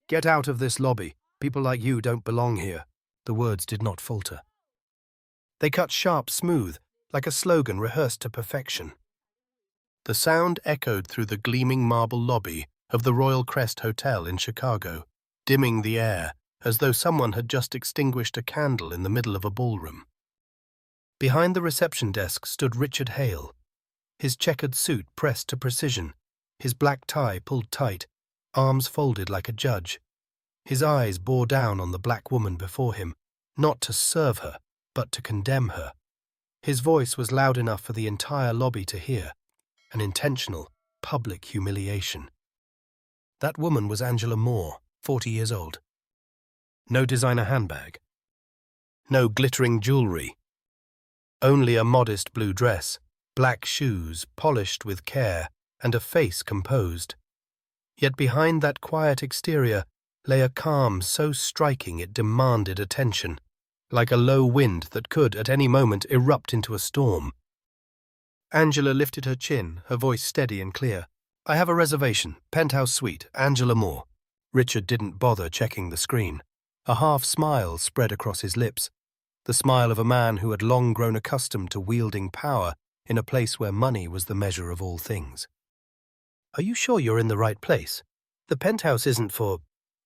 "Get out of this lobby. People like you don't belong here." The words did not falter. They cut sharp smooth, like a slogan rehearsed to perfection. The sound echoed through the gleaming marble lobby of the Royal Crest Hotel in Chicago, dimming the air as though someone had just extinguished a candle in the middle of a ballroom. Behind the reception desk stood Richard Hale, his checkered suit pressed to precision, his black tie pulled tight, arms folded like a judge. His eyes bore down on the black woman before him, not to serve her, but to condemn her. His voice was loud enough for the entire lobby to hear, an intentional, public humiliation. That woman was Angela Moore, 40 years old. No designer handbag. No glittering jewelry. Only a modest blue dress, black shoes polished with care, and a face composed. Yet behind that quiet exterior lay a calm so striking it demanded attention, like a low wind that could at any moment erupt into a storm. Angela lifted her chin, her voice steady and clear. "I have a reservation, penthouse suite, Angela Moore." Richard didn't bother checking the screen. A half smile spread across his lips, the smile of a man who had long grown accustomed to wielding power in a place where money was the measure of all things. "Are you sure you're in the right place? The penthouse isn't for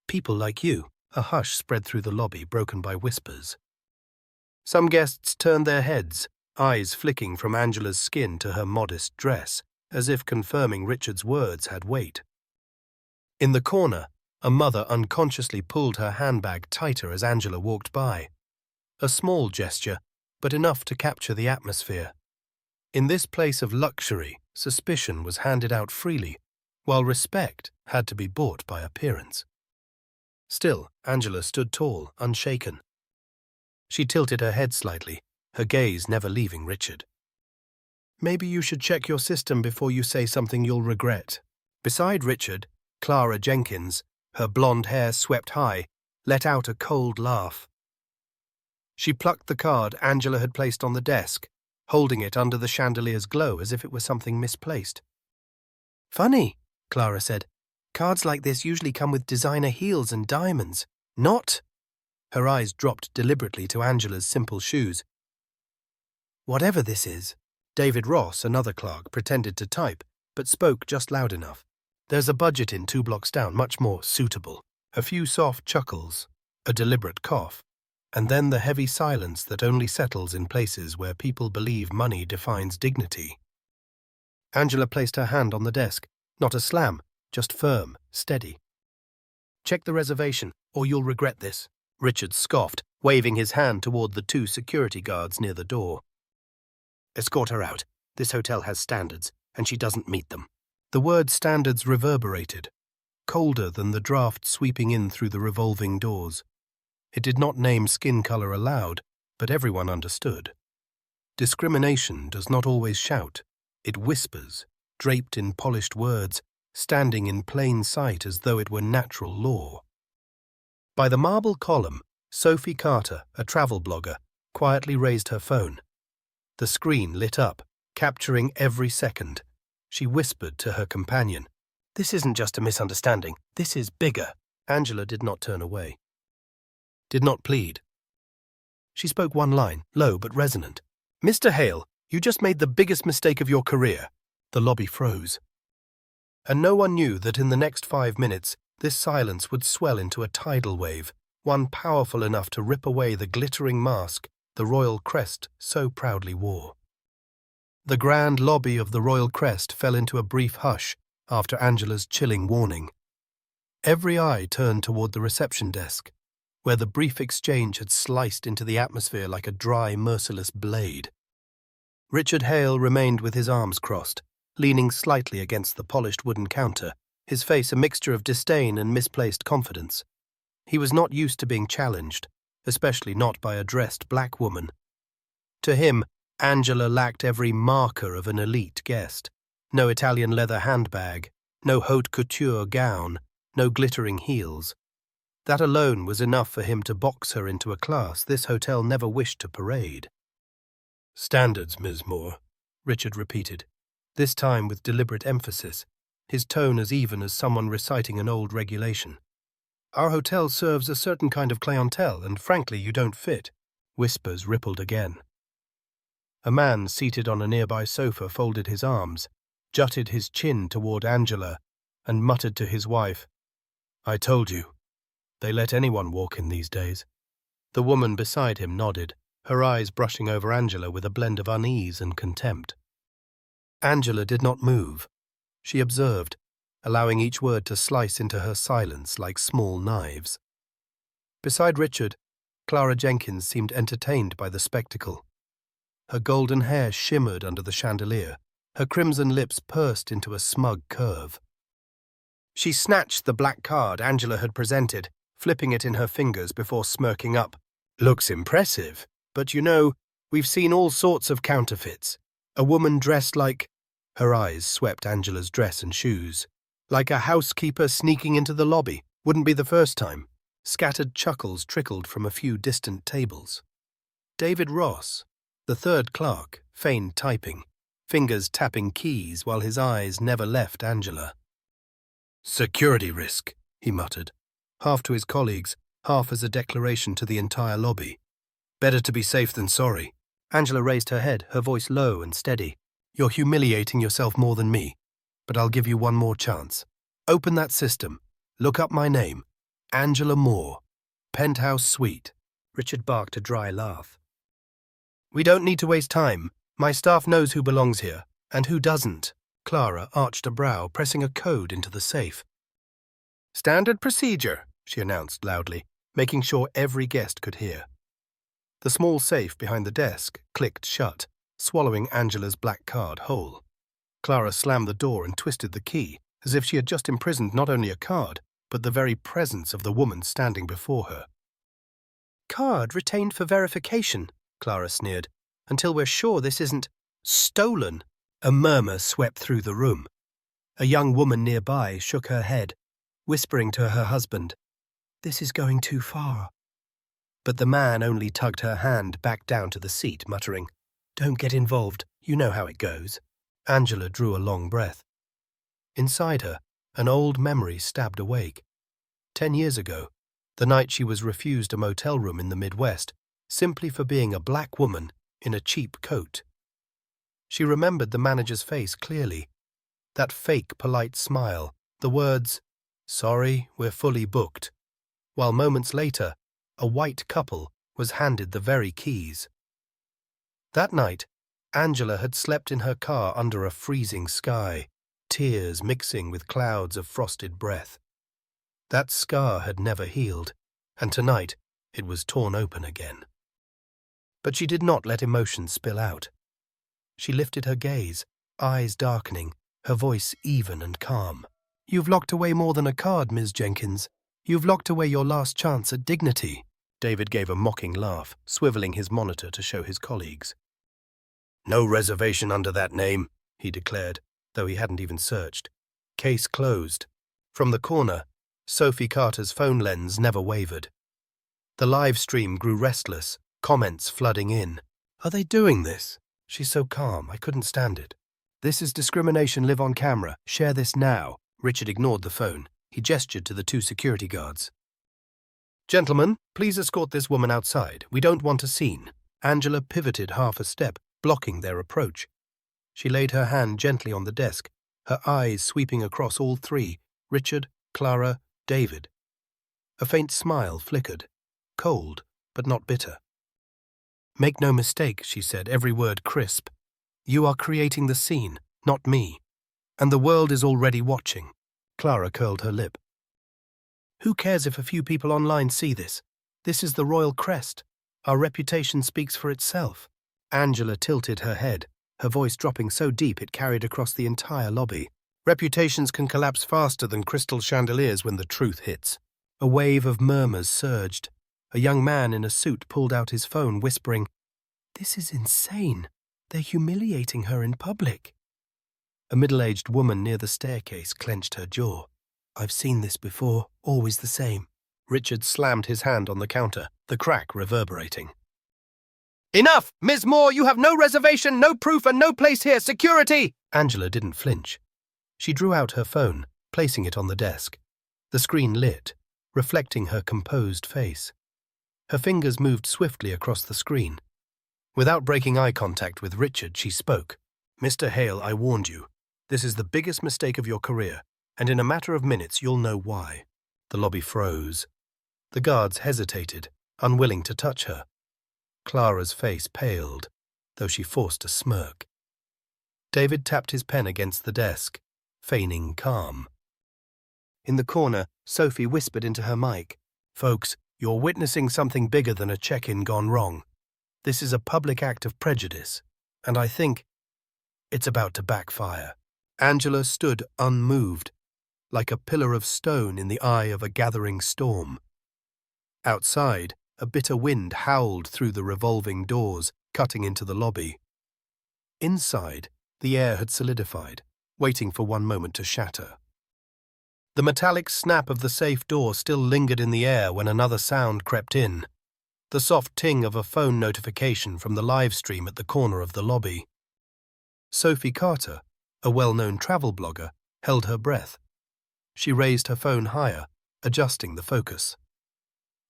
people like you." A hush spread through the lobby, broken by whispers. Some guests turned their heads, eyes flicking from Angela's skin to her modest dress, as if confirming Richard's words had weight. In the corner, a mother unconsciously pulled her handbag tighter as Angela walked by. A small gesture, but enough to capture the atmosphere. In this place of luxury, suspicion was handed out freely, while respect had to be bought by appearance. Still, Angela stood tall, unshaken. She tilted her head slightly, her gaze never leaving Richard. "Maybe you should check your system before you say something you'll regret." Beside Richard, Clara Jenkins, her blonde hair swept high, let out a cold laugh. She plucked the card Angela had placed on the desk, holding it under the chandelier's glow as if it were something misplaced. "Funny," Clara said. "Cards like this usually come with designer heels and diamonds. Not—" Her eyes dropped deliberately to Angela's simple shoes. "Whatever this is," David Ross, another clerk, pretended to type, but spoke just loud enough. "There's a budget in 2 blocks down, much more suitable." A few soft chuckles, a deliberate cough, and then the heavy silence that only settles in places where people believe money defines dignity. Angela placed her hand on the desk, not a slam, just firm, steady. "Check the reservation, or you'll regret this," Richard scoffed, waving his hand toward the 2 security guards near the door. "Escort her out. This hotel has standards, and she doesn't meet them." The word standards reverberated, colder than the draft sweeping in through the revolving doors. It did not name skin color aloud, but everyone understood. Discrimination does not always shout. It whispers, draped in polished words, standing in plain sight as though it were natural law. By the marble column, Sophie Carter, a travel blogger, quietly raised her phone. The screen lit up, capturing every second. She whispered to her companion, "This isn't just a misunderstanding. This is bigger." Angela did not turn away. Did not plead. She spoke one line, low but resonant. "Mr. Hale, you just made the biggest mistake of your career." The lobby froze. And no one knew that in the next 5 minutes, this silence would swell into a tidal wave, one powerful enough to rip away the glittering mask the Royal Crest so proudly wore. The grand lobby of the Royal Crest fell into a brief hush after Angela's chilling warning. Every eye turned toward the reception desk, where the brief exchange had sliced into the atmosphere like a dry, merciless blade. Richard Hale remained with his arms crossed, leaning slightly against the polished wooden counter, his face a mixture of disdain and misplaced confidence. He was not used to being challenged, especially not by a dressed black woman. To him, Angela lacked every marker of an elite guest. No Italian leather handbag, no haute couture gown, no glittering heels. That alone was enough for him to box her into a class this hotel never wished to parade. "Standards, Ms. Moore," Richard repeated, this time with deliberate emphasis, his tone as even as someone reciting an old regulation. Our hotel serves a certain kind of clientele, and frankly, you don't fit." Whispers rippled again. A man seated on a nearby sofa folded his arms, jutted his chin toward Angela, and muttered to his wife, "I told you. They let anyone walk in these days." The woman beside him nodded, her eyes brushing over Angela with a blend of unease and contempt. Angela did not move. She observed, allowing each word to slice into her silence like small knives. Beside Richard, Clara Jenkins seemed entertained by the spectacle. Her golden hair shimmered under the chandelier, her crimson lips pursed into a smug curve. She snatched the black card Angela had presented, flipping it in her fingers before smirking up. "Looks impressive, but you know, we've seen all sorts of counterfeits. A woman dressed like—" Her eyes swept Angela's dress and shoes. "Like a housekeeper sneaking into the lobby. Wouldn't be the first time." Scattered chuckles trickled from a few distant tables. David Ross, the third clerk, feigned typing, fingers tapping keys while his eyes never left Angela. "Security risk," he muttered, half to his colleagues, half as a declaration to the entire lobby. "Better to be safe than sorry." Angela raised her head, her voice low and steady. "You're humiliating yourself more than me, but I'll give you one more chance. Open that system. Look up my name. Angela Moore. Penthouse Suite." Richard barked a dry laugh. "We don't need to waste time. My staff knows who belongs here, and who doesn't." Clara arched a brow, pressing a code into the safe. "Standard procedure," she announced loudly, making sure every guest could hear. The small safe behind the desk clicked shut, swallowing Angela's black card whole. Clara slammed the door and twisted the key, as if she had just imprisoned not only a card, but the very presence of the woman standing before her. "Card retained for verification," Clara sneered, "until we're sure this isn't stolen." A murmur swept through the room. A young woman nearby shook her head, whispering to her husband, "This is going too far." But the man only tugged her hand back down to the seat, muttering, "Don't get involved, you know how it goes." Angela drew a long breath. Inside her, an old memory stabbed awake. 10 years ago, the night she was refused a motel room in the Midwest, simply for being a black woman in a cheap coat. She remembered the manager's face clearly, that fake polite smile, the words, "Sorry, we're fully booked," while moments later, a white couple was handed the very keys. That night, Angela had slept in her car under a freezing sky, tears mixing with clouds of frosted breath. That scar had never healed, and tonight it was torn open again. But she did not let emotions spill out. She lifted her gaze, eyes darkening, her voice even and calm. "You've locked away more than a card, Ms. Jenkins. You've locked away your last chance at dignity." David gave a mocking laugh, swiveling his monitor to show his colleagues. "No reservation under that name," he declared, though he hadn't even searched. Case closed. From the corner, Sophie Carter's phone lens never wavered. The live stream grew restless, comments flooding in. "Are they doing this? She's so calm, I couldn't stand it. This is discrimination live on camera. Share this now." Richard ignored the phone. He gestured to the 2 security guards. "Gentlemen, please escort this woman outside. We don't want a scene." Angela pivoted half a step, blocking their approach. She laid her hand gently on the desk, her eyes sweeping across all 3, Richard, Clara, David. A faint smile flickered, cold but not bitter. "Make no mistake," she said, every word crisp. "You are creating the scene, not me. And the world is already watching." Clara curled her lip. "Who cares if a few people online see this? This is the Royal Crest. Our reputation speaks for itself." Angela tilted her head, her voice dropping so deep it carried across the entire lobby. "Reputations can collapse faster than crystal chandeliers when the truth hits." A wave of murmurs surged. A young man in a suit pulled out his phone, whispering, "This is insane. They're humiliating her in public." A middle-aged woman near the staircase clenched her jaw. "I've seen this before, always the same." Richard slammed his hand on the counter, the crack reverberating. "Enough! Ms. Moore, you have no reservation, no proof, and no place here. Security!" Angela didn't flinch. She drew out her phone, placing it on the desk. The screen lit. reflecting her composed face. Her fingers moved swiftly across the screen. Without breaking eye contact with Richard, she spoke. "Mr. Hale, I warned you. This is the biggest mistake of your career, and in a matter of minutes you'll know why." The lobby froze. The guards hesitated, unwilling to touch her. Clara's face paled, though she forced a smirk. David tapped his pen against the desk, feigning calm. In the corner, Sophie whispered into her mic, "Folks, you're witnessing something bigger than a check-in gone wrong. This is a public act of prejudice, and I think it's about to backfire." Angela stood unmoved, like a pillar of stone in the eye of a gathering storm. Outside, a bitter wind howled through the revolving doors, cutting into the lobby. Inside, the air had solidified, waiting for one moment to shatter. The metallic snap of the safe door still lingered in the air when another sound crept in, the soft ting of a phone notification from the live stream at the corner of the lobby. Sophie Carter, a well-known travel blogger, held her breath. She raised her phone higher, adjusting the focus.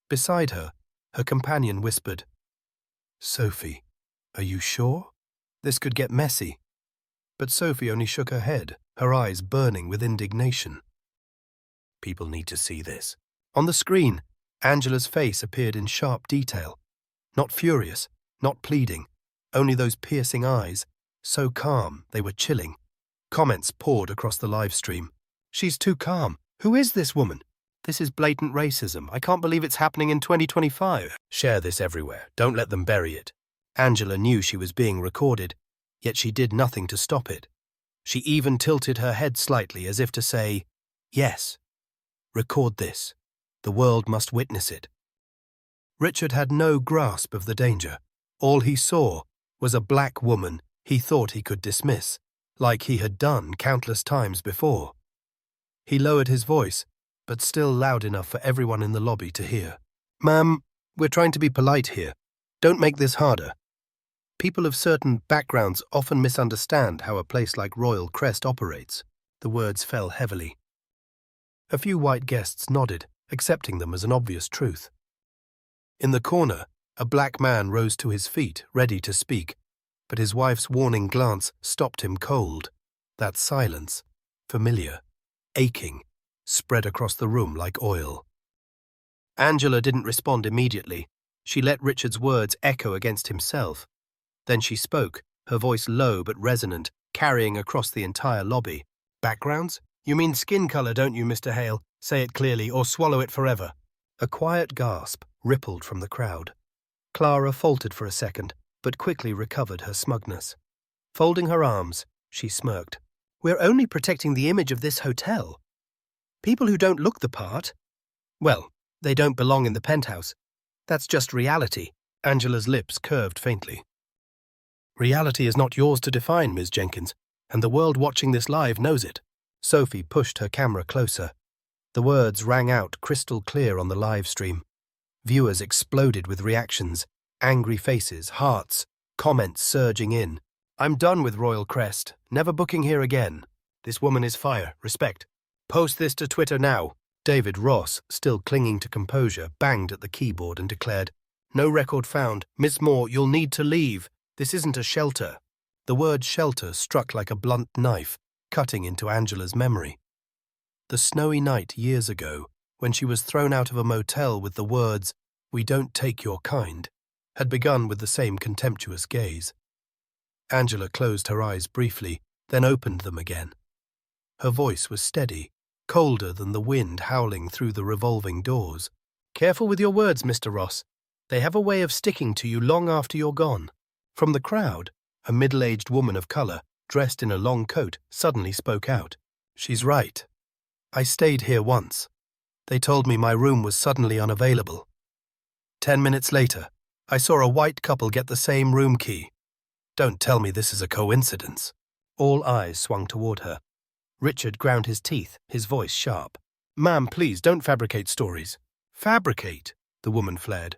Beside her, her companion whispered, "Sophie, are you sure? This could get messy." But Sophie only shook her head, her eyes burning with indignation. "People need to see this." On the screen, Angela's face appeared in sharp detail. Not furious, not pleading, only those piercing eyes, so calm they were chilling. Comments poured across the live stream. "She's too calm. Who is this woman? This is blatant racism. I can't believe it's happening in 2025. Share this everywhere. Don't let them bury it." Angela knew she was being recorded, yet she did nothing to stop it. She even tilted her head slightly as if to say, "Yes, record this. The world must witness it." Richard had no grasp of the danger. All he saw was a black woman he thought he could dismiss, like he had done countless times before. He lowered his voice, but still loud enough for everyone in the lobby to hear. "Ma'am, we're trying to be polite here. Don't make this harder. People of certain backgrounds often misunderstand how a place like Royal Crest operates." The words fell heavily. A few white guests nodded, accepting them as an obvious truth. In the corner, a black man rose to his feet, ready to speak, but his wife's warning glance stopped him cold. That silence, familiar, aching, spread across the room like oil. Angela didn't respond immediately. She let Richard's words echo against himself. Then she spoke, her voice low but resonant, carrying across the entire lobby. "Backgrounds? You mean skin color, don't you, Mr. Hale? Say it clearly, or swallow it forever." A quiet gasp rippled from the crowd. Clara faltered for a second, but quickly recovered her smugness. Folding her arms, she smirked. "We're only protecting the image of this hotel. People who don't look the part, well, they don't belong in the penthouse. That's just reality." Angela's lips curved faintly. "Reality is not yours to define, Ms. Jenkins, and the world watching this live knows it." Sophie pushed her camera closer. The words rang out crystal clear on the live stream. Viewers exploded with reactions, angry faces, hearts, comments surging in. "I'm done with Royal Crest. Never booking here again. This woman is fire. Respect. Post this to Twitter now." David Ross, still clinging to composure, banged at the keyboard and declared, "No record found. Miss Moore, you'll need to leave. This isn't a shelter." The word shelter struck like a blunt knife, cutting into Angela's memory. The snowy night years ago, when she was thrown out of a motel with the words, "We don't take your kind," had begun with the same contemptuous gaze. Angela closed her eyes briefly, then opened them again. Her voice was steady, colder than the wind howling through the revolving doors. "Careful with your words, Mr. Ross. They have a way of sticking to you long after you're gone." From the crowd, a middle-aged woman of color, dressed in a long coat, suddenly spoke out. "She's right. I stayed here once. They told me my room was suddenly unavailable. 10 minutes later, I saw a white couple get the same room key. Don't tell me this is a coincidence." All eyes swung toward her. Richard ground his teeth, his voice sharp. "Ma'am, please don't fabricate stories." "Fabricate?" the woman flared.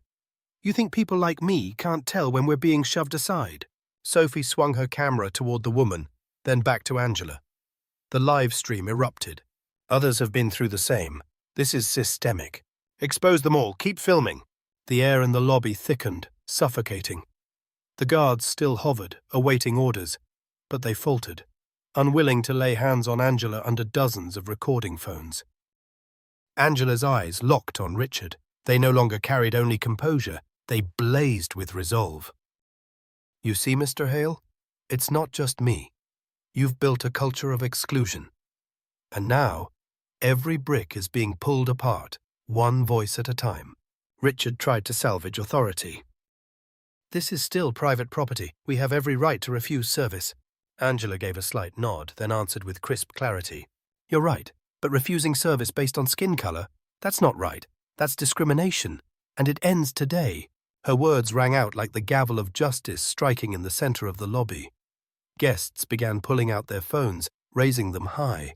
"You think people like me can't tell when we're being shoved aside?" Sophie swung her camera toward the woman, then back to Angela. The live stream erupted. "Others have been through the same. This is systemic. Expose them all. Keep filming. The air in the lobby thickened, suffocating. The guards still hovered, awaiting orders, but they faltered, unwilling to lay hands on Angela under dozens of recording phones. Angela's eyes locked on Richard. They no longer carried only composure, they blazed with resolve. You see, Mr. Hale, it's not just me. You've built a culture of exclusion. And now, every brick is being pulled apart, one voice at a time. Richard tried to salvage authority. This is still private property. We have every right to refuse service. Angela gave a slight nod, then answered with crisp clarity. You're right, but refusing service based on skin color, that's not right. That's discrimination, and it ends today. Her words rang out like the gavel of justice striking in the center of the lobby. Guests began pulling out their phones, raising them high.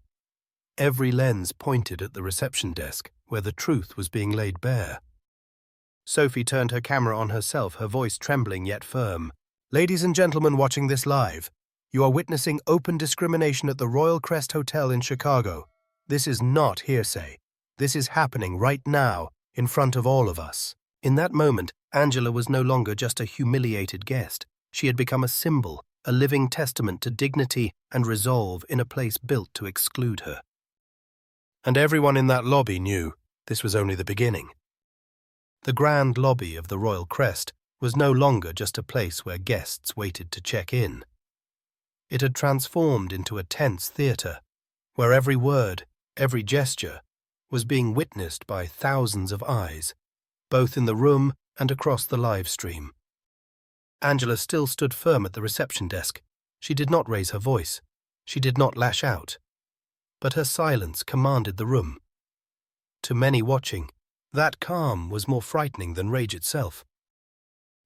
Every lens pointed at the reception desk, where the truth was being laid bare. Sophie turned her camera on herself, her voice trembling yet firm. Ladies and gentlemen watching this live, you are witnessing open discrimination at the Royal Crest Hotel in Chicago. This is not hearsay. This is happening right now, in front of all of us. In that moment, Angela was no longer just a humiliated guest. She had become a symbol, a living testament to dignity and resolve in a place built to exclude her. And everyone in that lobby knew this was only the beginning. The grand lobby of the Royal Crest was no longer just a place where guests waited to check in. It had transformed into a tense theater, where every word, every gesture, was being witnessed by thousands of eyes, both in the room and across the live stream. Angela still stood firm at the reception desk. She did not raise her voice. She did not lash out. But her silence commanded the room. To many watching, that calm was more frightening than rage itself.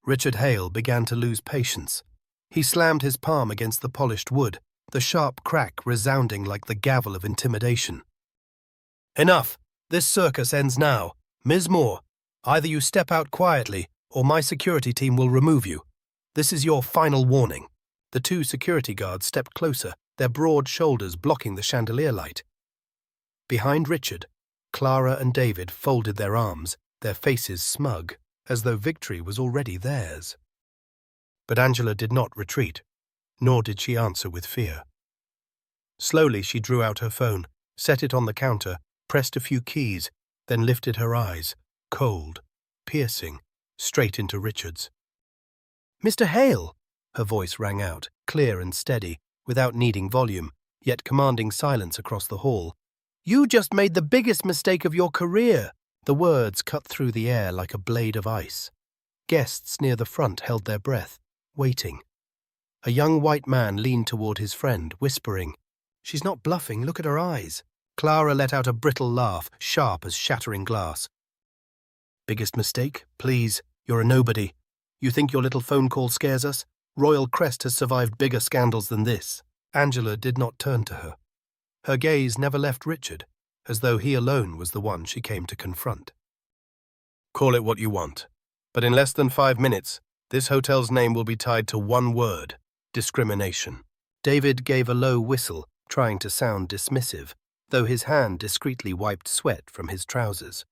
Richard Hale began to lose patience. He slammed his palm against the polished wood, the sharp crack resounding like the gavel of intimidation. Enough! This circus ends now. Ms. Moore, either you step out quietly, or my security team will remove you. This is your final warning. The two security guards stepped closer, their broad shoulders blocking the chandelier light. Behind Richard, Clara and David folded their arms, their faces smug, as though victory was already theirs. But Angela did not retreat, nor did she answer with fear. Slowly she drew out her phone, set it on the counter, pressed a few keys, then lifted her eyes, cold, piercing, straight into Richard's. "Mr. Hale!" Her voice rang out, clear and steady, without needing volume, yet commanding silence across the hall. "You just made the biggest mistake of your career!" The words cut through the air like a blade of ice. Guests near the front held their breath, waiting. A young white man leaned toward his friend, whispering, "She's not bluffing, look at her eyes." Clara let out a brittle laugh, sharp as shattering glass. "Biggest mistake? Please, you're a nobody. You think your little phone call scares us? Royal Crest has survived bigger scandals than this." Angela did not turn to her. Her gaze never left Richard, as though he alone was the one she came to confront. "Call it what you want, but in less than 5 minutes, this hotel's name will be tied to one word: discrimination." David gave a low whistle, trying to sound dismissive, though his hand discreetly wiped sweat from his trousers.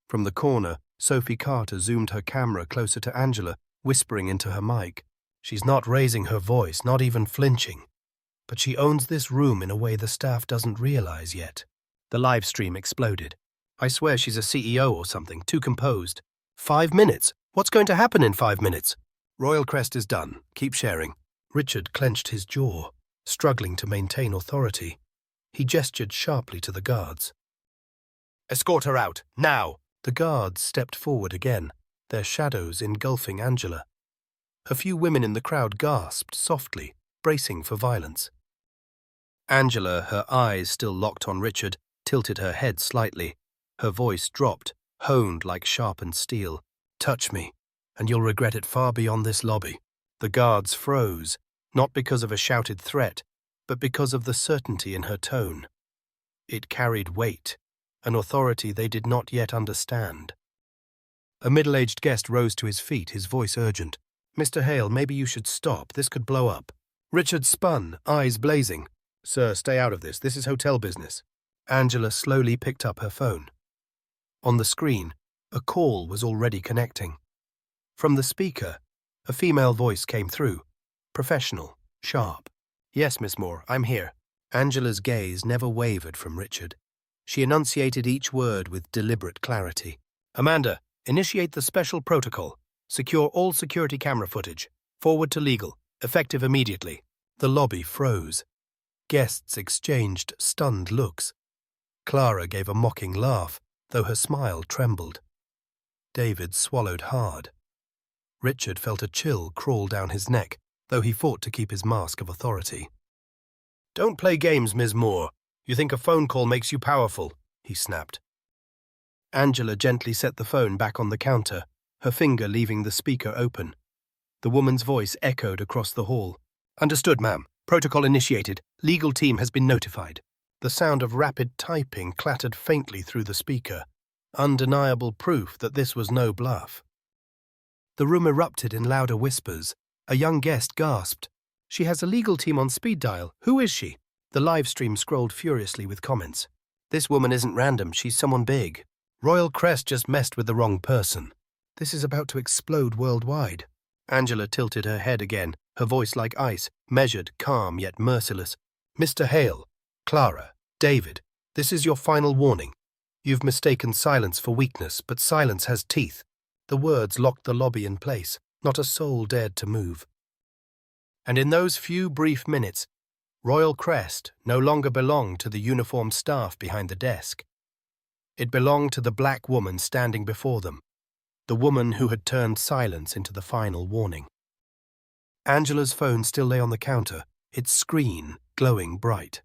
From the corner, Sophie Carter zoomed her camera closer to Angela, whispering into her mic. "She's not raising her voice, not even flinching. But she owns this room in a way the staff doesn't realize yet." The live stream exploded. "I swear she's a CEO or something, too composed. 5 minutes? What's going to happen in 5 minutes? Royal Crest is done. Keep sharing." Richard clenched his jaw, struggling to maintain authority. He gestured sharply to the guards. "Escort her out, now!" The guards stepped forward again, their shadows engulfing Angela. A few women in the crowd gasped softly, bracing for violence. Angela, her eyes still locked on Richard, tilted her head slightly. Her voice dropped, honed like sharpened steel. "Touch me, and you'll regret it far beyond this lobby." The guards froze, not because of a shouted threat, but because of the certainty in her tone. It carried weight, an authority they did not yet understand. A middle-aged guest rose to his feet, his voice urgent. "Mr. Hale, maybe you should stop. This could blow up." Richard spun, eyes blazing. "Sir, stay out of this. This is hotel business." Angela slowly picked up her phone. On the screen, a call was already connecting. From the speaker, a female voice came through, professional, sharp. "Yes, Miss Moore, I'm here." Angela's gaze never wavered from Richard. She enunciated each word with deliberate clarity. "Amanda, initiate the special protocol. Secure all security camera footage. Forward to legal. Effective immediately." The lobby froze. Guests exchanged stunned looks. Clara gave a mocking laugh, though her smile trembled. David swallowed hard. Richard felt a chill crawl down his neck, though he fought to keep his mask of authority. "Don't play games, Ms. Moore. You think a phone call makes you powerful," he snapped. Angela gently set the phone back on the counter, her finger leaving the speaker open. The woman's voice echoed across the hall. "Understood, ma'am. Protocol initiated. Legal team has been notified." The sound of rapid typing clattered faintly through the speaker, undeniable proof that this was no bluff. The room erupted in louder whispers. A young guest gasped. "She has a legal team on speed dial. Who is she?" The live stream scrolled furiously with comments. "This woman isn't random. She's someone big. Royal Crest just messed with the wrong person. This is about to explode worldwide." Angela tilted her head again, her voice like ice, measured, calm, yet merciless. "Mr. Hale, Clara, David, this is your final warning. You've mistaken silence for weakness, but silence has teeth." The words locked the lobby in place. Not a soul dared to move. And in those few brief minutes, Royal Crest no longer belonged to the uniformed staff behind the desk. It belonged to the black woman standing before them, the woman who had turned silence into the final warning. Angela's phone still lay on the counter, its screen glowing bright.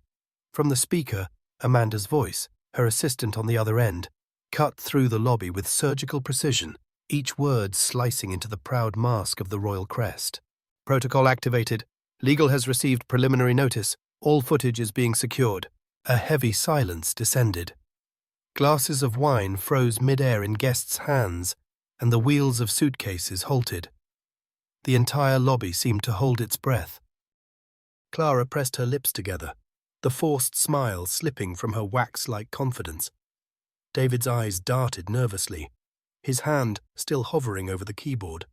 From the speaker, Amanda's voice, her assistant on the other end, cut through the lobby with surgical precision, each word slicing into the proud mask of the Royal Crest. "Protocol activated. Legal has received preliminary notice. All footage is being secured." A heavy silence descended. Glasses of wine froze mid-air in guests' hands, and the wheels of suitcases halted. The entire lobby seemed to hold its breath. Clara pressed her lips together, the forced smile slipping from her wax-like confidence. David's eyes darted nervously, his hand still hovering over the keyboard,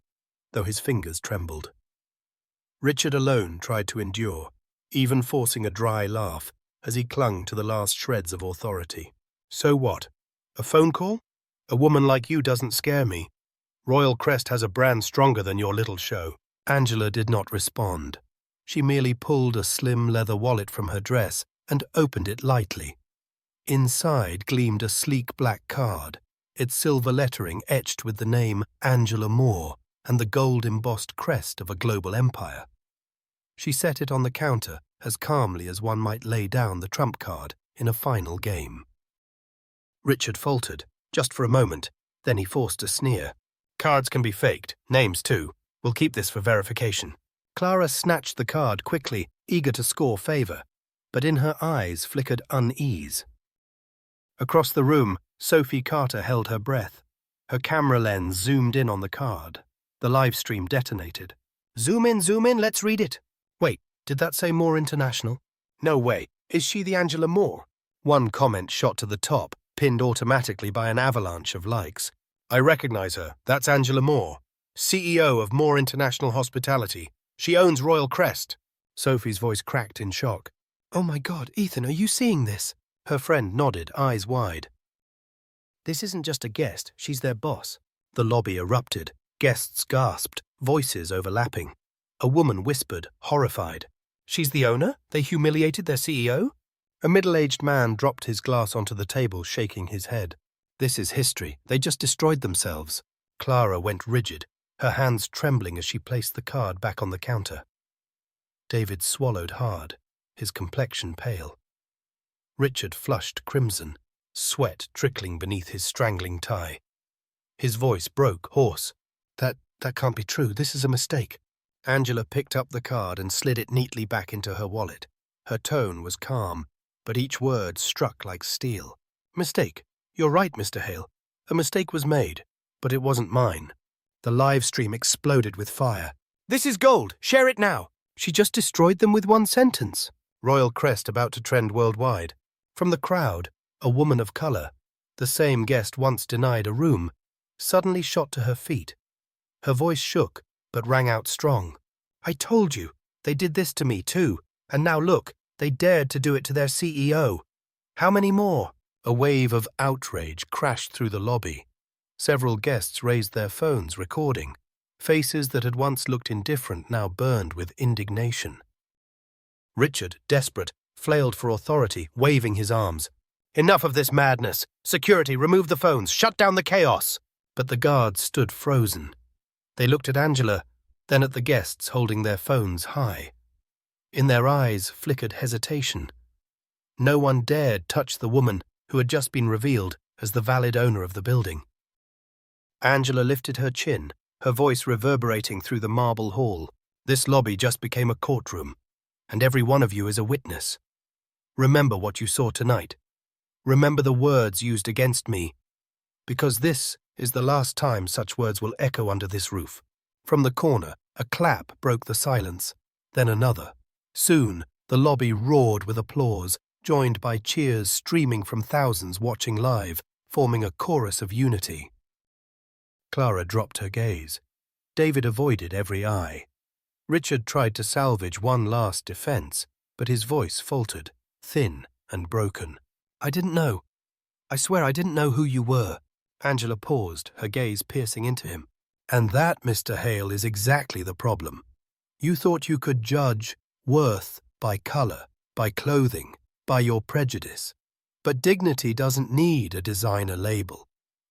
though his fingers trembled. Richard alone tried to endure, even forcing a dry laugh as he clung to the last shreds of authority. "So what? A phone call? A woman like you doesn't scare me. Royal Crest has a brand stronger than your little show." Angela did not respond. She merely pulled a slim leather wallet from her dress and opened it lightly. Inside gleamed a sleek black card, its silver lettering etched with the name Angela Moore and the gold-embossed crest of a global empire. She set it on the counter as calmly as one might lay down the trump card in a final game. Richard faltered, just for a moment, then he forced a sneer. "Cards can be faked, names too. We'll keep this for verification." Clara snatched the card quickly, eager to score favor, but in her eyes flickered unease. Across the room, Sophie Carter held her breath. Her camera lens zoomed in on the card. The live stream detonated. Zoom in, let's read it." "Wait, did that say Moore International?" "No way. Is she the Angela Moore?" One comment shot to the top, pinned automatically by an avalanche of likes. "I recognize her. That's Angela Moore, CEO of Moore International Hospitality. She owns Royal Crest." Sophie's voice cracked in shock. "Oh my God, Ethan, are you seeing this?" Her friend nodded, eyes wide. "This isn't just a guest, she's their boss." The lobby erupted. Guests gasped, voices overlapping. A woman whispered, horrified. "She's the owner? They humiliated their CEO?" A middle-aged man dropped his glass onto the table, shaking his head. "This is history. They just destroyed themselves." Clara went rigid, her hands trembling as she placed the card back on the counter. David swallowed hard, his complexion pale. Richard flushed crimson, sweat trickling beneath his strangling tie. His voice broke, hoarse. That can't be true. This is a mistake." Angela picked up the card and slid it neatly back into her wallet. Her tone was calm, but each word struck like steel. "Mistake. You're right, Mr. Hale. A mistake was made, but it wasn't mine." The live stream exploded with fire. "This is gold. Share it now." She just destroyed them with one sentence. Royal Crest about to trend worldwide. From the crowd, a woman of color, the same guest once denied a room, suddenly shot to her feet. Her voice shook, but rang out strong. "I told you, they did this to me too, and now look, they dared to do it to their CEO. How many more?" A wave of outrage crashed through the lobby. Several guests raised their phones, recording. Faces that had once looked indifferent now burned with indignation. Richard, desperate, flailed for authority, waving his arms. "Enough of this madness! Security, remove the phones! Shut down the chaos!" But the guards stood frozen. They looked at Angela, then at the guests holding their phones high. In their eyes flickered hesitation. No one dared touch the woman who had just been revealed as the valid owner of the building. Angela lifted her chin, her voice reverberating through the marble hall. "This lobby just became a courtroom, and every one of you is a witness. Remember what you saw tonight. Remember the words used against me, because this is the last time such words will echo under this roof." From the corner, a clap broke the silence, then another. Soon, the lobby roared with applause, joined by cheers streaming from thousands watching live, forming a chorus of unity. Clara dropped her gaze. David avoided every eye. Richard tried to salvage one last defense, but his voice faltered, thin and broken. "I didn't know. I swear I didn't know who you were." Angela paused, her gaze piercing into him. "And that, Mr. Hale, is exactly the problem. You thought you could judge worth by color, by clothing, by your prejudice. But dignity doesn't need a designer label.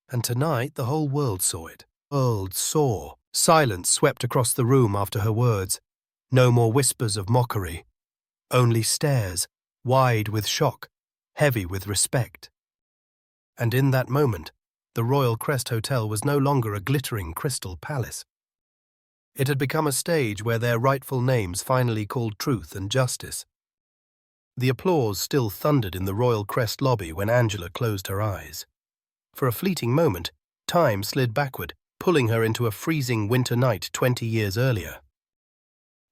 And tonight the whole world saw it. World saw. Silence swept across the room after her words. No more whispers of mockery. Only stares, wide with shock, heavy with respect. And in that moment, the Royal Crest Hotel was no longer a glittering crystal palace. It had become a stage where their rightful names finally called truth and justice. The applause still thundered in the Royal Crest lobby when Angela closed her eyes. For a fleeting moment, time slid backward, pulling her into a freezing winter night 20 years earlier.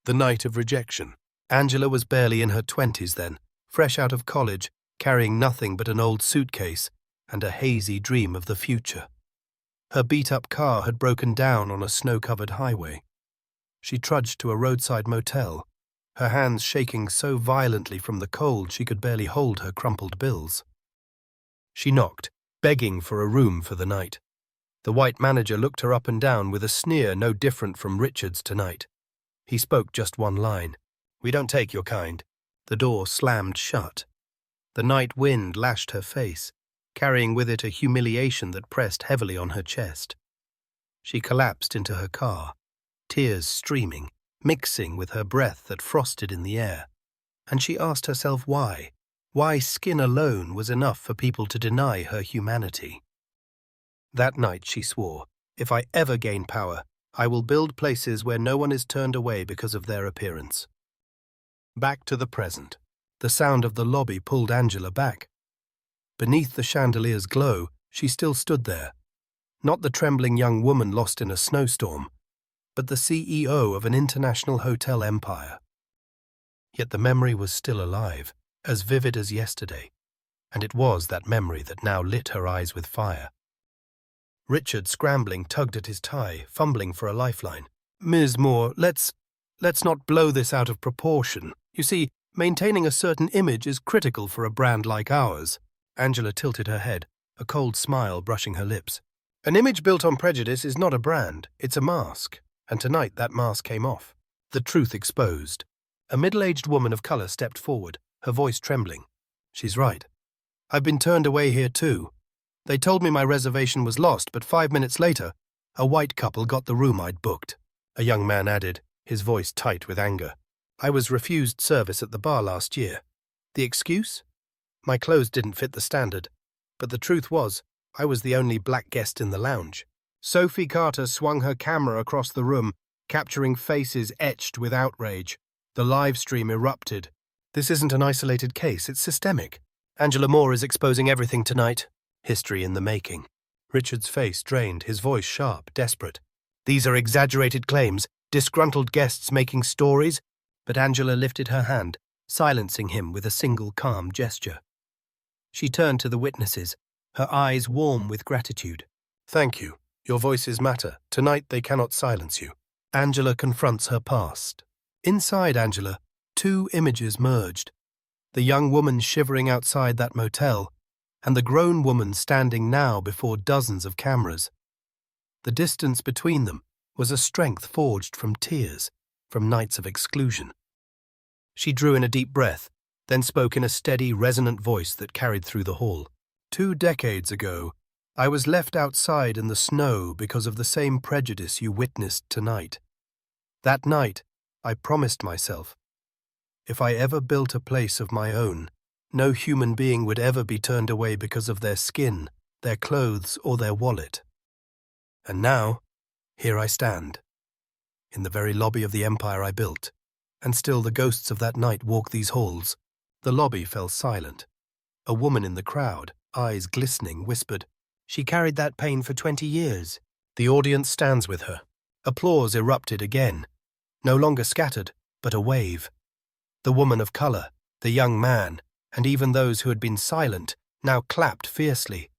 The night of rejection. Angela was barely in her 20s then, fresh out of college, carrying nothing but an old suitcase and a hazy dream of the future. Her beat-up car had broken down on a snow-covered highway. She trudged to a roadside motel, her hands shaking so violently from the cold she could barely hold her crumpled bills. She knocked, begging for a room for the night. The white manager looked her up and down with a sneer no different from Richard's tonight. He spoke just one line. "We don't take your kind." The door slammed shut. The night wind lashed her face, carrying with it a humiliation that pressed heavily on her chest. She collapsed into her car, tears streaming, mixing with her breath that frosted in the air. And she asked herself why skin alone was enough for people to deny her humanity. That night she swore, "If I ever gain power, I will build places where no one is turned away because of their appearance." Back to the present. The sound of the lobby pulled Angela back. Beneath the chandelier's glow, she still stood there. Not the trembling young woman lost in a snowstorm, but the CEO of an international hotel empire. Yet the memory was still alive, as vivid as yesterday, and it was that memory that now lit her eyes with fire. Richard, scrambling, tugged at his tie, fumbling for a lifeline. "Ms. Moore, let's not blow this out of proportion. You see, maintaining a certain image is critical for a brand like ours." Angela tilted her head, a cold smile brushing her lips. "An image built on prejudice is not a brand, it's a mask. And tonight that mask came off. The truth exposed." A middle-aged woman of color stepped forward, her voice trembling. "She's right. I've been turned away here too. They told me my reservation was lost, but 5 minutes later, a white couple got the room I'd booked." A young man added, his voice tight with anger. "I was refused service at the bar last year. The excuse? My clothes didn't fit the standard. But the truth was, I was the only black guest in the lounge." Sophie Carter swung her camera across the room, capturing faces etched with outrage. The live stream erupted. "This isn't an isolated case, it's systemic. Angela Moore is exposing everything tonight. History in the making." Richard's face drained, his voice sharp, desperate. "These are exaggerated claims, disgruntled guests making stories." But Angela lifted her hand, silencing him with a single calm gesture. She turned to the witnesses, her eyes warm with gratitude. "Thank you. Your voices matter. Tonight they cannot silence you." Angela confronts her past. Inside Angela, two images merged. The young woman shivering outside that motel, and the grown woman standing now before dozens of cameras. The distance between them was a strength forged from tears, from nights of exclusion. She drew in a deep breath, then spoke in a steady, resonant voice that carried through the hall. 2 decades ago, I was left outside in the snow because of the same prejudice you witnessed tonight. That night, I promised myself, if I ever built a place of my own, no human being would ever be turned away because of their skin, their clothes, or their wallet. And now, here I stand, in the very lobby of the empire I built, and still the ghosts of that night walk these halls. The lobby fell silent. A woman in the crowd, eyes glistening, whispered, "She carried that pain for 20 years. The audience stands with her. Applause erupted again, no longer scattered, but a wave. The woman of color, the young man, and even those who had been silent, now clapped fiercely.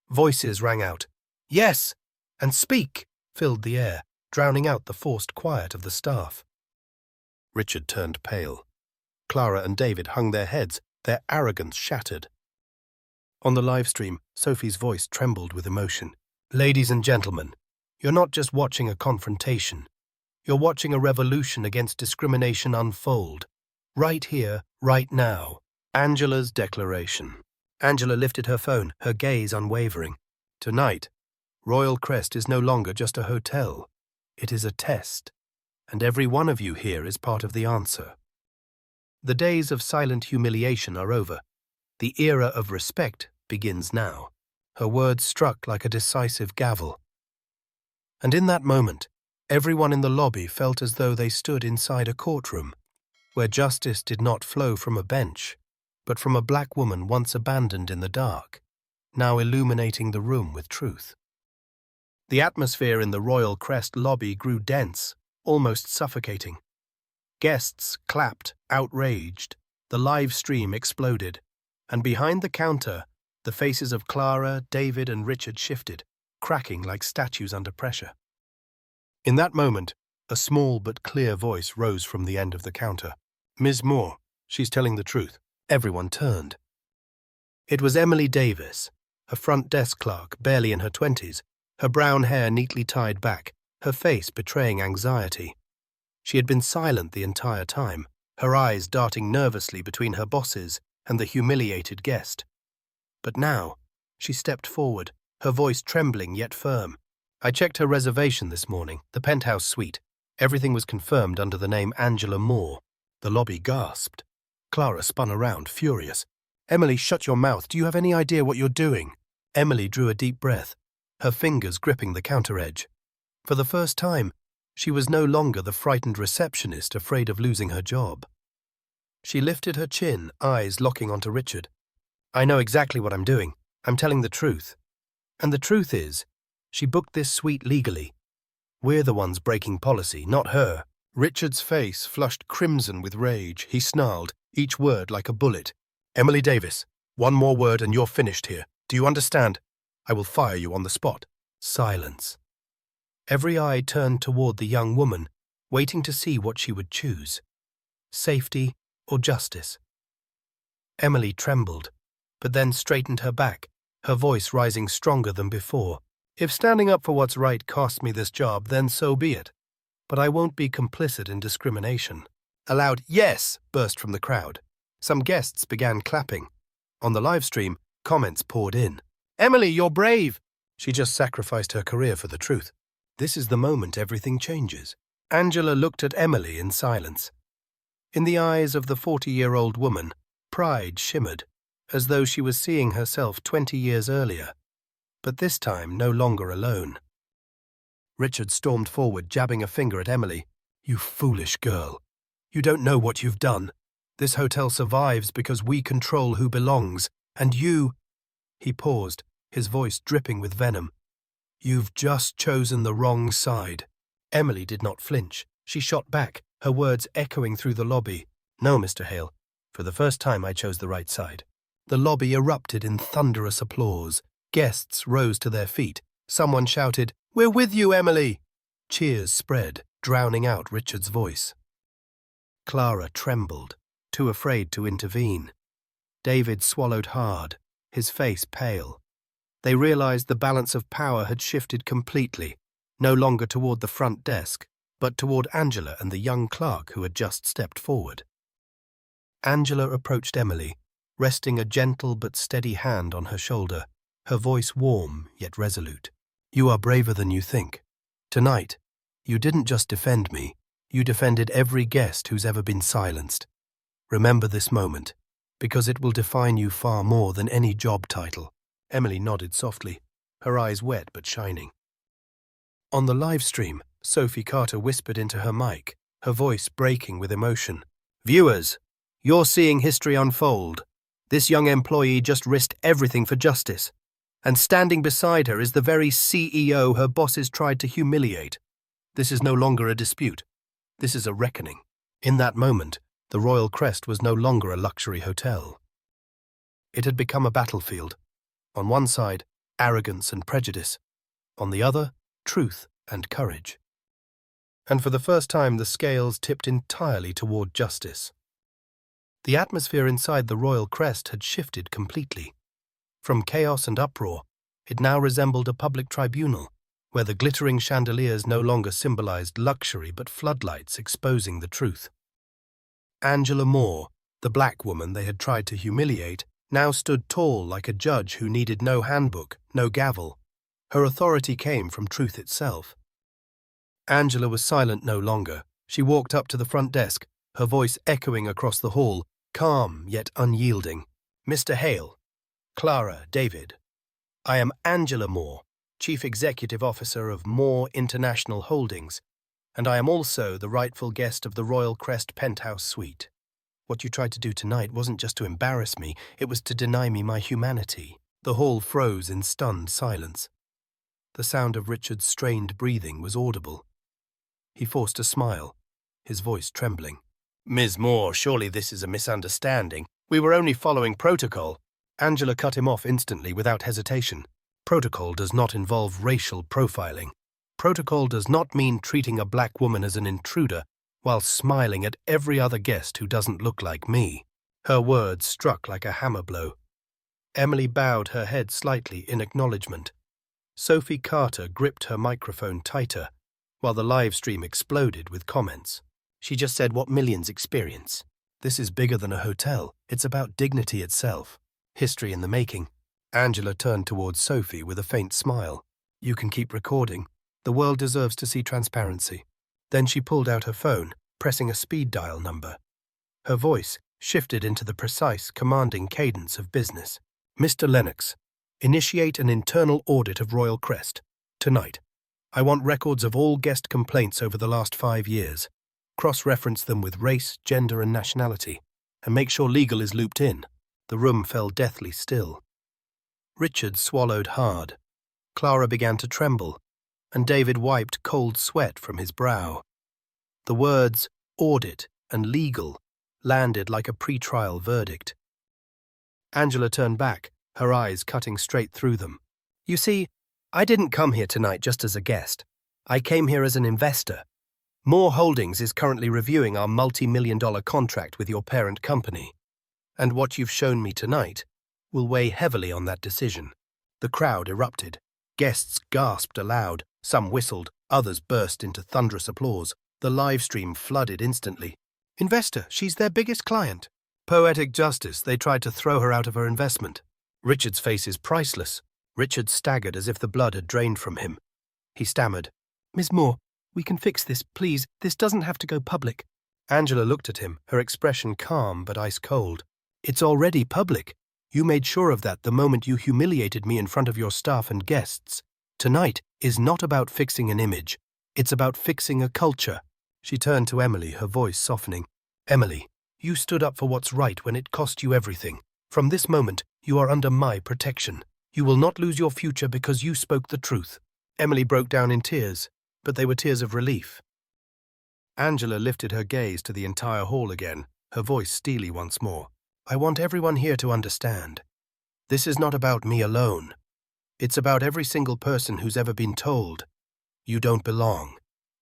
Voices rang out. "Yes!" and "Speak!" filled the air, drowning out the forced quiet of the staff. Richard turned pale. Clara and David hung their heads, their arrogance shattered. On the live stream, Sophie's voice trembled with emotion. "Ladies and gentlemen, you're not just watching a confrontation. You're watching a revolution against discrimination unfold. Right here, right now." Angela's declaration. Angela lifted her phone, her gaze unwavering. "Tonight, Royal Crest is no longer just a hotel. It is a test, and every one of you here is part of the answer. The days of silent humiliation are over. The era of respect begins now." Her words struck like a decisive gavel. And in that moment, everyone in the lobby felt as though they stood inside a courtroom, where justice did not flow from a bench, but from a black woman once abandoned in the dark, now illuminating the room with truth. The atmosphere in the Royal Crest lobby grew dense, almost suffocating. Guests clapped, outraged. The live stream exploded, and behind the counter, the faces of Clara, David, and Richard shifted, cracking like statues under pressure. In that moment, a small but clear voice rose from the end of the counter. "Ms. Moore, she's telling the truth." Everyone turned. It was Emily Davis, a front desk clerk, barely in her 20s, her brown hair neatly tied back, her face betraying anxiety. She had been silent the entire time, her eyes darting nervously between her bosses and the humiliated guest. But now, she stepped forward, her voice trembling yet firm. "I checked her reservation this morning, the penthouse suite. Everything was confirmed under the name Angela Moore." The lobby gasped. Clara spun around, furious. "Emily, shut your mouth. Do you have any idea what you're doing?" Emily drew a deep breath, her fingers gripping the counter edge. For the first time, she was no longer the frightened receptionist afraid of losing her job. She lifted her chin, eyes locking onto Richard. "I know exactly what I'm doing. I'm telling the truth. And the truth is, she booked this suite legally. We're the ones breaking policy, not her." Richard's face flushed crimson with rage. He snarled, each word like a bullet. "Emily Davis, one more word and you're finished here. Do you understand? I will fire you on the spot." Silence. Every eye turned toward the young woman, waiting to see what she would choose. Safety or justice? Emily trembled, but then straightened her back, her voice rising stronger than before. "If standing up for what's right costs me this job, then so be it. But I won't be complicit in discrimination." A loud "yes" burst from the crowd. Some guests began clapping. On the live stream, comments poured in. "Emily, you're brave." She just sacrificed her career for the truth. This is the moment everything changes. Angela looked at Emily in silence. In the eyes of the 40-year-old woman, pride shimmered, as though she was seeing herself 20 years earlier, but this time no longer alone. Richard stormed forward, jabbing a finger at Emily. "You foolish girl. You don't know what you've done. This hotel survives because we control who belongs, and you—" He paused, his voice dripping with venom. "You've just chosen the wrong side." Emily did not flinch. She shot back, her words echoing through the lobby. "No, Mr. Hale. For the first time I chose the right side." The lobby erupted in thunderous applause. Guests rose to their feet. Someone shouted, "We're with you, Emily!" Cheers spread, drowning out Richard's voice. Clara trembled, too afraid to intervene. David swallowed hard, his face pale. They realized the balance of power had shifted completely, no longer toward the front desk, but toward Angela and the young clerk who had just stepped forward. Angela approached Emily, resting a gentle but steady hand on her shoulder, her voice warm yet resolute. "You are braver than you think. Tonight, you didn't just defend me, you defended every guest who's ever been silenced. Remember this moment, because it will define you far more than any job title." Emily nodded softly, her eyes wet but shining. On the live stream, Sophie Carter whispered into her mic, her voice breaking with emotion. "Viewers, you're seeing history unfold. This young employee just risked everything for justice. And standing beside her is the very CEO her bosses tried to humiliate. This is no longer a dispute. This is a reckoning." In that moment, the Royal Crest was no longer a luxury hotel. It had become a battlefield. On one side, arrogance and prejudice. On the other, truth and courage. And for the first time, the scales tipped entirely toward justice. The atmosphere inside the Royal Crest had shifted completely. From chaos and uproar, it now resembled a public tribunal, where the glittering chandeliers no longer symbolized luxury but floodlights exposing the truth. Angela Moore, the black woman they had tried to humiliate, now stood tall like a judge who needed no handbook, no gavel. Her authority came from truth itself. Angela was silent no longer. She walked up to the front desk, her voice echoing across the hall, calm yet unyielding. "Mr. Hale, Clara, David, I am Angela Moore, Chief Executive Officer of Moore International Holdings, and I am also the rightful guest of the Royal Crest penthouse suite. What you tried to do tonight wasn't just to embarrass me, it was to deny me my humanity." The hall froze in stunned silence. The sound of Richard's strained breathing was audible. He forced a smile, his voice trembling. "Ms. Moore, surely this is a misunderstanding. We were only following protocol." Angela cut him off instantly without hesitation. "Protocol does not involve racial profiling. Protocol does not mean treating a black woman as an intruder while smiling at every other guest who doesn't look like me." Her words struck like a hammer blow. Emily bowed her head slightly in acknowledgement. Sophie Carter gripped her microphone tighter, while the live stream exploded with comments. "She just said what millions experience. This is bigger than a hotel. It's about dignity itself. History in the making." Angela turned towards Sophie with a faint smile. "You can keep recording. The world deserves to see transparency." Then she pulled out her phone, pressing a speed dial number. Her voice shifted into the precise, commanding cadence of business. "Mr. Lennox, initiate an internal audit of Royal Crest. Tonight. I want records of all guest complaints over the last 5 years. Cross-reference them with race, gender, and nationality, and make sure legal is looped in." The room fell deathly still. Richard swallowed hard. Clara began to tremble, and David wiped cold sweat from his brow. The words audit and legal landed like a pre-trial verdict. Angela turned back, her eyes cutting straight through them. "You see, I didn't come here tonight just as a guest. I came here as an investor. Moore Holdings is currently reviewing our multi-million-dollar contract with your parent company. And what you've shown me tonight will weigh heavily on that decision." The crowd erupted. Guests gasped aloud, some whistled, others burst into thunderous applause. The live stream flooded instantly. "Investor, she's their biggest client." Poetic justice, they tried to throw her out of her investment. Richard's face is priceless. Richard staggered as if the blood had drained from him. He stammered, "Ms. Moore, we can fix this, please. This doesn't have to go public." Angela looked at him, her expression calm but ice-cold. "It's already public. You made sure of that the moment you humiliated me in front of your staff and guests. Tonight is not about fixing an image. It's about fixing a culture." She turned to Emily, her voice softening. "Emily, you stood up for what's right when it cost you everything. From this moment, you are under my protection. You will not lose your future because you spoke the truth." Emily broke down in tears, but they were tears of relief. Angela lifted her gaze to the entire hall again, her voice steely once more. "I want everyone here to understand. This is not about me alone. It's about every single person who's ever been told, you don't belong.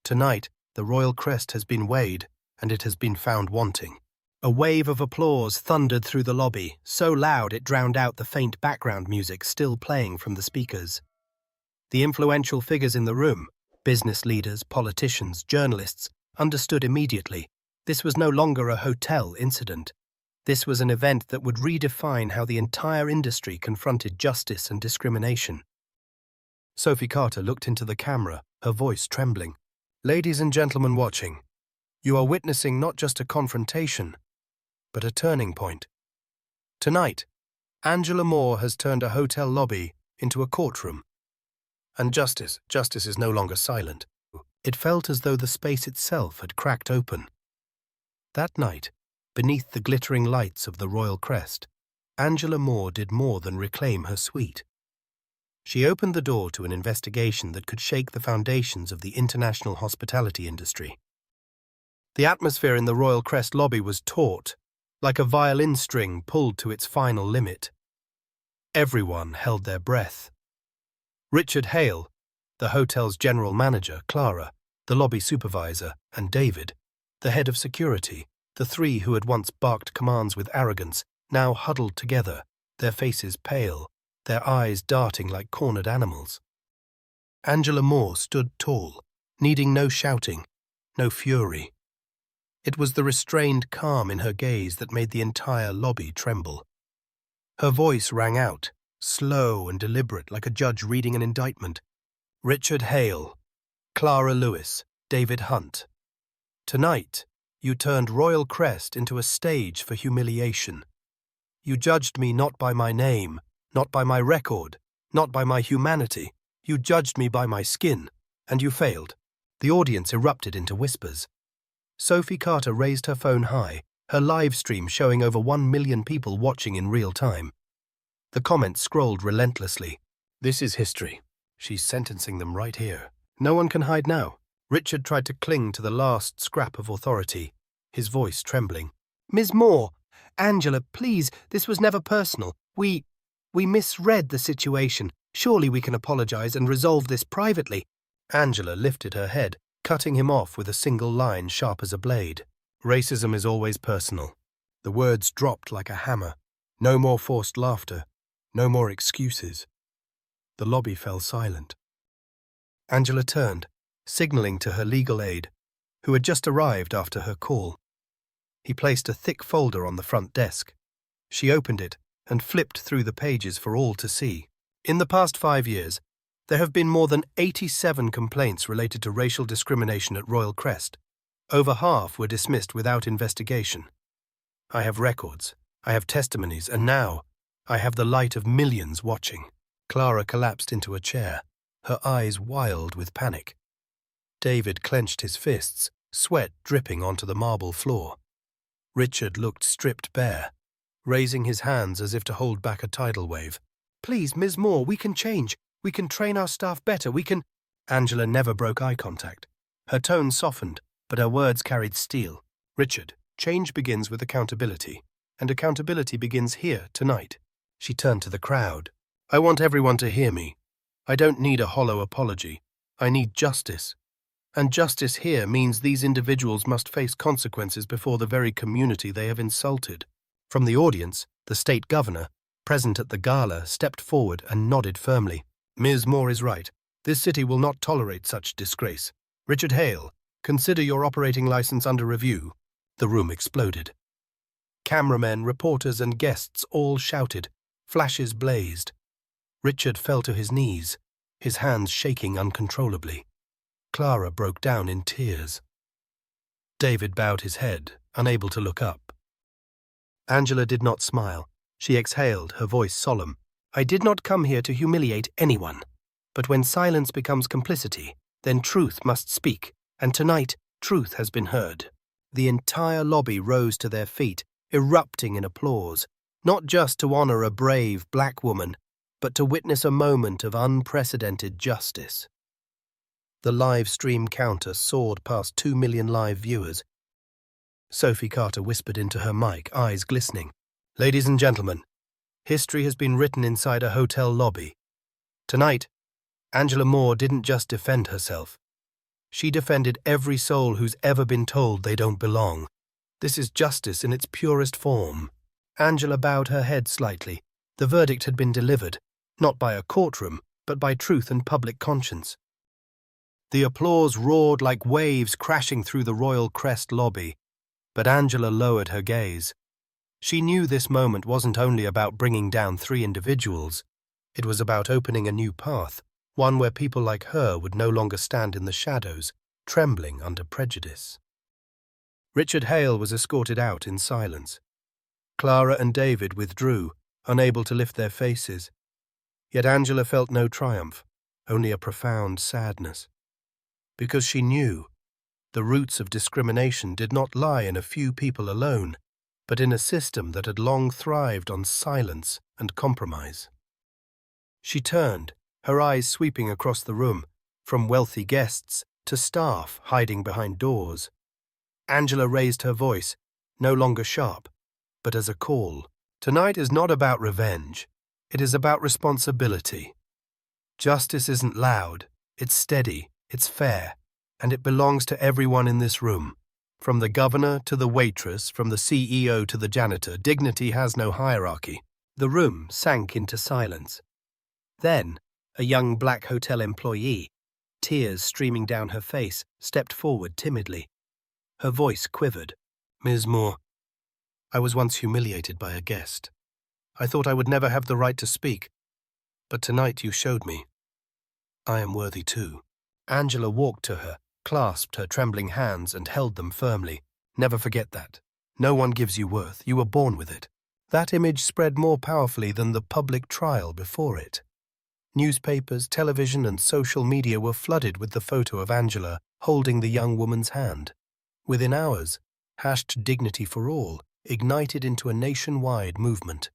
Tonight, the Royal Crest has been weighed, and it has been found wanting. A wave of applause thundered through the lobby, so loud it drowned out the faint background music still playing from the speakers. The influential figures in the room, business leaders, politicians, journalists, understood immediately this was no longer a hotel incident. This was an event that would redefine how the entire industry confronted justice and discrimination. Sophie Carter looked into the camera, her voice trembling. Ladies and gentlemen watching, you are witnessing not just a confrontation, but a turning point. Tonight, Angela Moore has turned a hotel lobby into a courtroom. And justice is no longer silent. It felt as though the space itself had cracked open. That night, beneath the glittering lights of the Royal Crest, Angela Moore did more than reclaim her suite. She opened the door to an investigation that could shake the foundations of the international hospitality industry. The atmosphere in the Royal Crest lobby was taut, like a violin string pulled to its final limit. Everyone held their breath. Richard Hale, the hotel's general manager, Clara, the lobby supervisor, and David, the head of security, the three who had once barked commands with arrogance, now huddled together, their faces pale, their eyes darting like cornered animals. Angela Moore stood tall, needing no shouting, no fury. It was the restrained calm in her gaze that made the entire lobby tremble. Her voice rang out, slow and deliberate like a judge reading an indictment. Richard Hale, Clara Lewis, David Hunt. Tonight, you turned Royal Crest into a stage for humiliation. You judged me not by my name, not by my record, not by my humanity. You judged me by my skin, and you failed. The audience erupted into whispers. Sophie Carter raised her phone high, her live stream showing over 1 million people watching in real time. The comments scrolled relentlessly. This is history. She's sentencing them right here. No one can hide now. Richard tried to cling to the last scrap of authority, his voice trembling. Ms. Moore, Angela, please, this was never personal. We misread the situation. Surely we can apologize and resolve this privately. Angela lifted her head, cutting him off with a single line sharp as a blade. Racism is always personal. The words dropped like a hammer. No more forced laughter. No more excuses. The lobby fell silent. Angela turned, signaling to her legal aide, who had just arrived after her call. He placed a thick folder on the front desk. She opened it and flipped through the pages for all to see. In the past 5 years, there have been more than 87 complaints related to racial discrimination at Royal Crest. Over half were dismissed without investigation. I have records, I have testimonies, and now I have the light of millions watching. Clara collapsed into a chair, her eyes wild with panic. David clenched his fists, sweat dripping onto the marble floor. Richard looked stripped bare, raising his hands as if to hold back a tidal wave. Please, Ms. Moore, we can change. We can train our staff better. We can... Angela never broke eye contact. Her tone softened, but her words carried steel. Richard, change begins with accountability, and accountability begins here, tonight. She turned to the crowd. I want everyone to hear me. I don't need a hollow apology. I need justice. And justice here means these individuals must face consequences before the very community they have insulted. From the audience, the state governor, present at the gala, stepped forward and nodded firmly. Ms. Moore is right. This city will not tolerate such disgrace. Richard Hale, consider your operating license under review. The room exploded. Cameramen, reporters, and guests all shouted. Flashes blazed. Richard fell to his knees, his hands shaking uncontrollably. Clara broke down in tears. David bowed his head, unable to look up. Angela did not smile. She exhaled, her voice solemn. I did not come here to humiliate anyone. But when silence becomes complicity, then truth must speak, and tonight truth has been heard. The entire lobby rose to their feet, erupting in applause, not just to honor a brave black woman, but to witness a moment of unprecedented justice. The live stream counter soared past 2 million live viewers. Sophie Carter whispered into her mic, eyes glistening. Ladies and gentlemen, history has been written inside a hotel lobby. Tonight, Angela Moore didn't just defend herself. She defended every soul who's ever been told they don't belong. This is justice in its purest form. Angela bowed her head slightly. The verdict had been delivered, not by a courtroom, but by truth and public conscience. The applause roared like waves crashing through the Royal Crest lobby, but Angela lowered her gaze. She knew this moment wasn't only about bringing down 3 individuals. It was about opening a new path, one where people like her would no longer stand in the shadows, trembling under prejudice. Richard Hale was escorted out in silence. Clara and David withdrew, unable to lift their faces. Yet Angela felt no triumph, only a profound sadness. Because she knew the roots of discrimination did not lie in a few people alone, but in a system that had long thrived on silence and compromise. She turned, her eyes sweeping across the room, from wealthy guests to staff hiding behind doors. Angela raised her voice, no longer sharp, but as a call. Tonight is not about revenge. It is about responsibility. Justice isn't loud, it's steady, it's fair, and it belongs to everyone in this room. From the governor to the waitress, from the CEO to the janitor, dignity has no hierarchy. The room sank into silence. Then, a young black hotel employee, tears streaming down her face, stepped forward timidly. Her voice quivered. "Ms. Moore, I was once humiliated by a guest. I thought I would never have the right to speak, but tonight you showed me. I am worthy too." Angela walked to her, clasped her trembling hands and held them firmly. "Never forget that. No one gives you worth. You were born with it." That image spread more powerfully than the public trial before it. Newspapers, television, and social media were flooded with the photo of Angela holding the young woman's hand. Within hours, #Dignity for All ignited into a nationwide movement.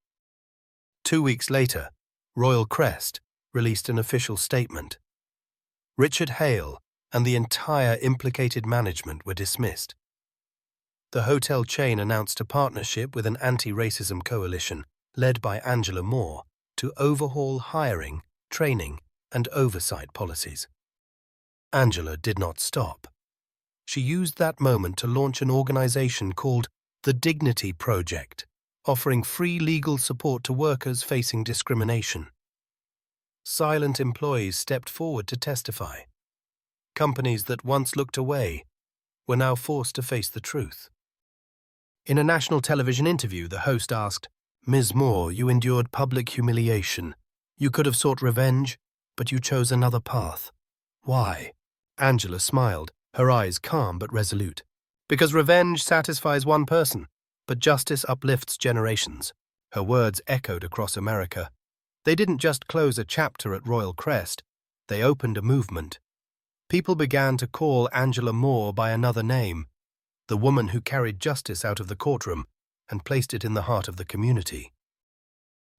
2 weeks later, Royal Crest released an official statement. Richard Hale and the entire implicated management were dismissed. The hotel chain announced a partnership with an anti-racism coalition led by Angela Moore to overhaul hiring, training, and oversight policies. Angela did not stop. She used that moment to launch an organization called the Dignity Project, offering free legal support to workers facing discrimination. Silent employees stepped forward to testify. Companies that once looked away were now forced to face the truth. In a national television interview, the host asked, "Ms. Moore, you endured public humiliation. You could have sought revenge, but you chose another path. Why?" Angela smiled, her eyes calm but resolute. "Because revenge satisfies one person, but justice uplifts generations." Her words echoed across America. They didn't just close a chapter at Royal Crest, they opened a movement. People began to call Angela Moore by another name, the woman who carried justice out of the courtroom and placed it in the heart of the community.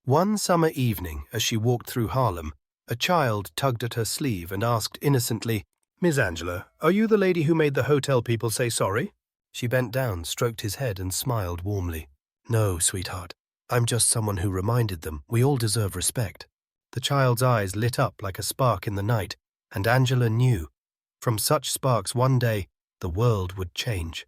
One summer evening, as she walked through Harlem, a child tugged at her sleeve and asked innocently, "Miss Angela, are you the lady who made the hotel people say sorry?" She bent down, stroked his head, and smiled warmly. "No, sweetheart. I'm just someone who reminded them we all deserve respect." The child's eyes lit up like a spark in the night, and Angela knew, from such sparks one day, the world would change.